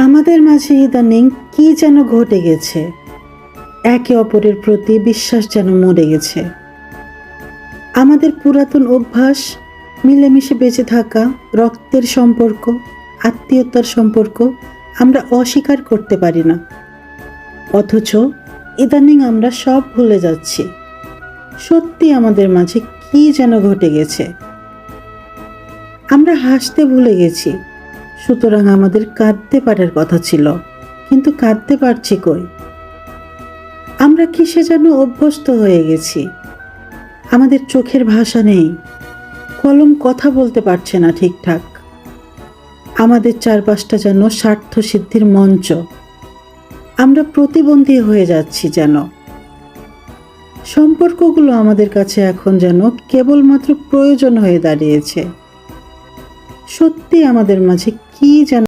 আমাদের মাঝে ইদানিং কি যেন ঘটে গেছে। একে অপরের প্রতি বিশ্বাস যেন মরে গেছে। আমাদের পুরাতন অভ্যাস, মিলেমিশে বেঁচে থাকা, রক্তের সম্পর্ক, আত্মীয়তার সম্পর্ক আমরা অস্বীকার করতে পারি না। অথচ ইদানিং আমরা সব ভুলে যাচ্ছি। সত্যি আমাদের মাঝে কি যেন ঘটে গেছে। আমরা হাসতে ভুলে গেছি, সুতরাং আমাদের কাঁদতে পারার কথা ছিল, কিন্তু কাঁদতে পারছি কই? আমরা কিসে যেন অভ্যস্ত হয়ে গেছি। আমাদের চোখের ভাষা নেই, কলম কথা বলতে পারছে না ঠিকঠাক। আমাদের চারপাশটা যেন স্বার্থ সিদ্ধির মঞ্চ। আমরা প্রতিবন্ধী হয়ে যাচ্ছি যেন। সম্পর্কগুলো আমাদের কাছে এখন যেন কেবলমাত্র প্রয়োজন হয়ে দাঁড়িয়েছে। সত্যি আমাদের মাঝে কি যেন